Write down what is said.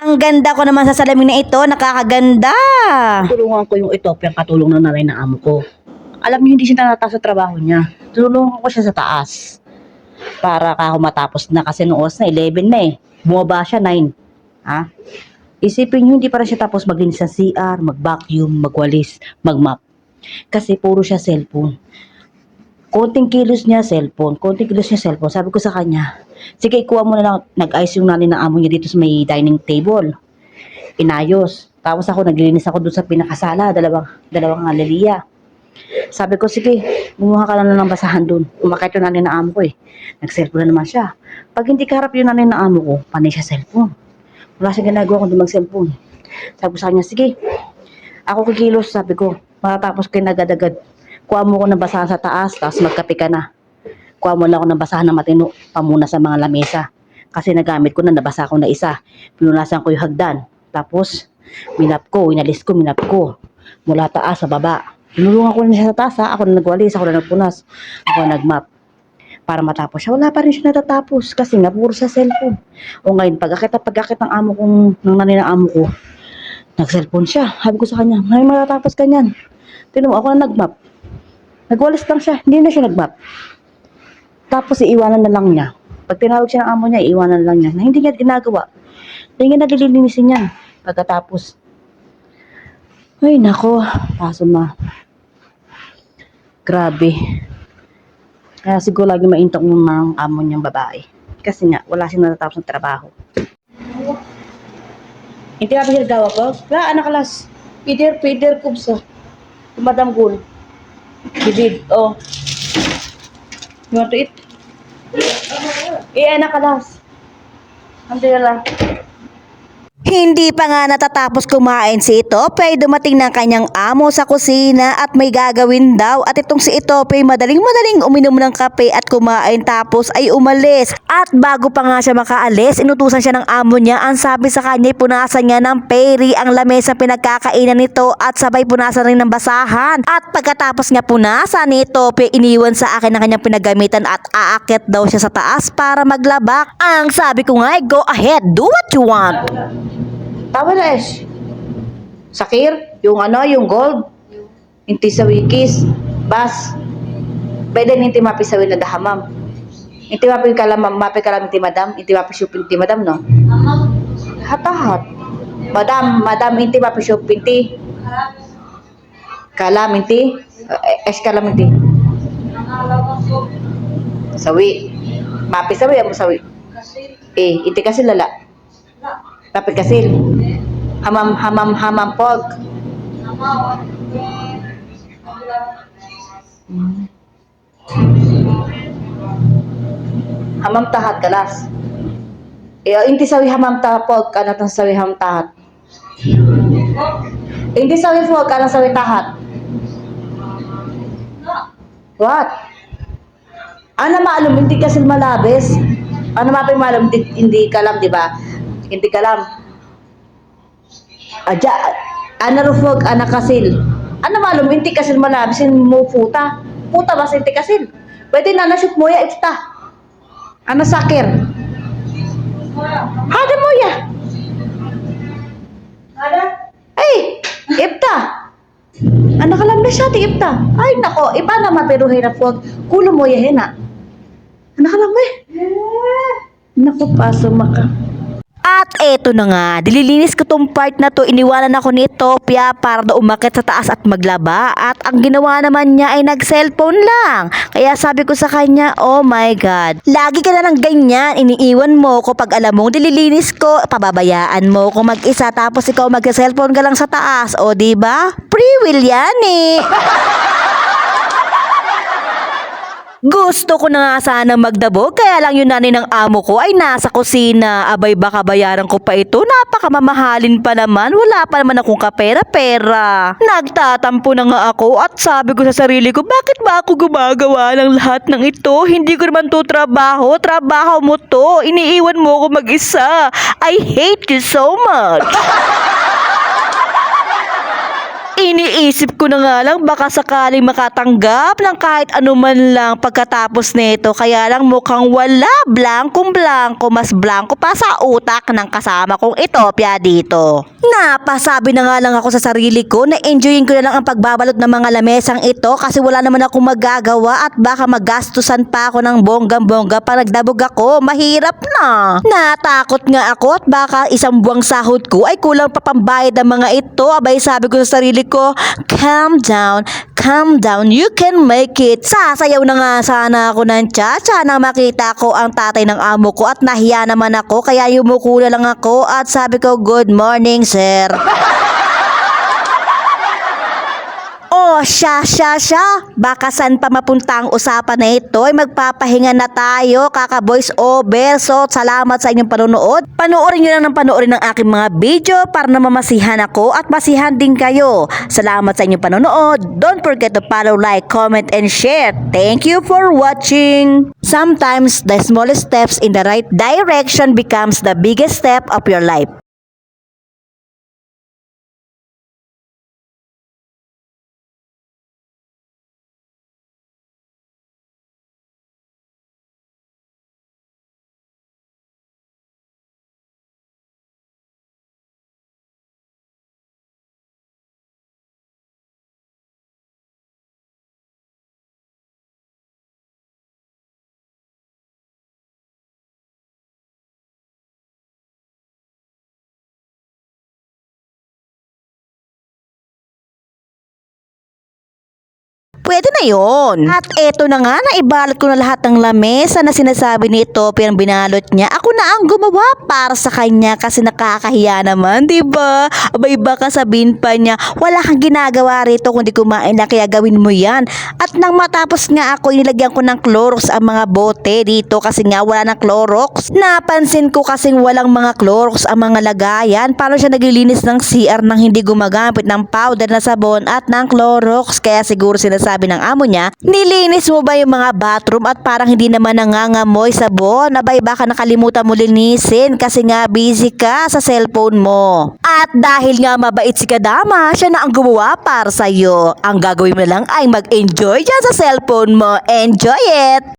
Ang ganda ko naman sa salamin na ito, nakakaganda. Tulungan ko yung Ethiopian katulong ng nanay na amo ko. Alam niyo, hindi siya natataas sa trabaho niya. Tulungan ko siya sa taas. Para matapos na kasi noong oras na 11 na eh. Bumaba siya 9. Ha? Isipin niyo, hindi para siya tapos maglinis sa CR, mag-vacuum, magwalis, mag-mop. Kasi puro siya cellphone. Konting kilos niya cellphone. Sabi ko sa kanya, sige, kuha mo na lang. Nag-ayos yung nanay ng amo niya dito sa may dining table. Inayos. Tapos ako, naglilinis ako dun sa pinakasala. Dalawang aliliya. Sabi ko, sige, gumawa ka lang ng basahan dun. Umakit yung nanay ng amo ko eh. Nag-cellphone na naman siya. Pag hindi kaharap yung nanay ng amo ko, panay siya cellphone. Wala siya ginagawa kung mag-cellphone. Sabi ko sa kanya, sige, ako kikilos, sabi ko, matapos kayo nagad-agad. Kuha mo ko ng basahan sa taas, tapos magkape ka na. Kuha mo lang ako ng basahan na matino, pamuna sa mga lamesa. Kasi nagamit ko na, nabasa ko na isa. Pinunasan ko yung hagdan. Tapos, minap ko. Mula taas sa baba. Tinulungan ko na siya sa taas, ha? Ako na nagwalis, ako na nagpunas. Ako na nagmap. Para matapos siya. Wala pa rin siya natatapos. Kasi nga, puro sa cellphone. O ngayon, pag-akit ng amo kong, ng nanay ng amo ko, nag-cellphone siya. Sabi ko sa kanya, may matatapos ka niyan. Tinulungan ako na nagmap. Nagwalis lang siya. Hindi na siya nagmap. Tapos, iiwanan na lang niya. Pag tinawag siya ng amo niya, iiwanan na lang niya. Na hindi niya ginagawa. Hindi niya nalilinisin yan. Pagkatapos, ay nako, paso ma. Grabe. Kaya siguro lagi maintok yung mga amo niyang babae. Kasi nga, wala siyang natatapos ng trabaho. Hindi ka siya gawa ko? Wala, anak alas. Peter, kubsa. Madam Gul. Bidid, oh. You want to eat? Anak alas. Alhamdulillah. Hindi pa nga natatapos kumain si Itope ay dumating ng kanyang amo sa kusina at may gagawin daw. At itong si Itope madaling uminom ng kape at kumain tapos ay umalis. At bago pa nga siya makaalis, inutusan siya ng amo niya. Ang sabi sa kanya, punasan niya ng peri ang lamesa pinagkakainan nito at sabay punasan rin ng basahan. At pagkatapos niya punasan ni Itope, iniwan sa akin ang kanyang pinagamitan at aakyat daw siya sa taas para maglaba. Ang sabi ko nga, go ahead, do what you want. Tama na Esh. Sakir, yung gold. Inti sa wikis. Bas. Pwede ninti mapi sa wila dahamam. Inti mapi kalam inti madam. Inti mapi shopping inti madam, no? Hatahat. Madam inti mapi shopping inti. Kalam inti. Esh kalam inti. Sawi. Mapi sawi, amo sawi. Inti kasi lala. Tapi kasil. Hamam pog. Hamam tahat kalas. Inti sawi hamam tapog, kana tan sawi hamam tahat. Inti sawi pog, kana sawi tahat. What? Ana maalum, hindi kasi malabis. Ano mapay malum, hindi kalam, di ba? Hindi kalam. Ana rufog, ana kasil. Ano malum, hindi kasil malabisin mo puta. Puta ba hindi kasil? Pwede na nashoot mo ya, ifta. Ana sakir. Hada mo ya. Hada? Ay, ifta. Ana kalam na siya, ti ifta. Ay, nako, iba na mapiruhin na fog. Kulo mo ya, hena. Ana kalam mo eh. Nako, paso maka. At eto na nga, dililinis ko tong part na to, iniwanan ako ni Ethiopia para na umakit sa taas at maglaba. At ang ginawa naman niya ay nag-cellphone lang. Kaya sabi ko sa kanya, oh my God, lagi ka na lang ganyan, iniiwan mo ko pag alam mong dililinis ko, pababayaan mo ko mag-isa tapos ikaw mag-cellphone ka lang sa taas. O diba? Free will yan eh. Gusto ko na nga sana magdabog, kaya lang yung nanay ng amo ko ay nasa kusina. Abay, baka bayaran ko pa ito, napakamamahalin pa naman, wala pa naman akong kapera-pera. Nagtatampo na nga ako at sabi ko sa sarili ko, bakit ba ako gumagawa ng lahat ng ito? Hindi ko naman to trabaho mo to, iniiwan mo ko mag-isa. I hate you so much. Iniisip ko na nga lang baka sakaling makatanggap ng kahit anuman lang pagkatapos nito. Kaya lang mukhang wala, blankong-blanko, mas blanko pa sa utak ng kasama kong Ethiopia dito. Napasabi na nga lang ako sa sarili ko na enjoyin ko na lang ang pagbabalot ng mga lamesang ito kasi wala naman akong magagawa at baka magastusan pa ako ng bonggang-bongga pa nagdabog ako. Mahirap na. Natakot nga ako at baka isang buwang sahod ko ay kulang pa pambayad ng mga ito. Abay sabi ko sa sarili ko, calm down, you can make it. Sasayaw na nga sana ako ng cha-cha nang makita ko ang tatay ng amo ko at nahiya naman ako kaya yumuko na lang ako at sabi ko, good morning sir. Oh, siya. Baka saan pa mapunta ang usapan na ito ay magpapahinga na tayo, kaka-voice over. So, salamat sa inyong panonood. Panoorin nyo lang ng panoorin ng aking mga video para na mamasihan ako at masihan din kayo. Salamat sa inyong panonood. Don't forget to follow, like, comment, and share. Thank you for watching. Sometimes, the smallest steps in the right direction becomes the biggest step of your life. Pwede na yon. At eto na nga, naibalot ko na lahat ng lamesa na sinasabi ni Ethiopia ang binalot niya. Ako na ang gumawa para sa kanya kasi nakakahiya naman, di ba? Abay baka sabihin pa niya, wala kang ginagawa rito kundi kumain na kaya gawin mo yan. At nang matapos nga ako, inilagyan ko ng Clorox ang mga bote dito kasi nga wala ng Clorox. Napansin ko kasing walang mga Clorox ang mga lagayan. Paano siya naglilinis ng CR nang hindi gumagamit ng powder na sabon at ng Clorox? Kaya siguro sinasabi ng amo niya, nilinis mo ba yung mga bathroom at parang hindi naman nangangamoy sabon? Abay baka nakalimutan mo linisin kasi nga busy ka sa cellphone mo. At dahil nga mabait si Kadama, siya na ang gumawa para sa'yo. Ang gagawin mo lang ay mag-enjoy dyan sa cellphone mo. Enjoy it!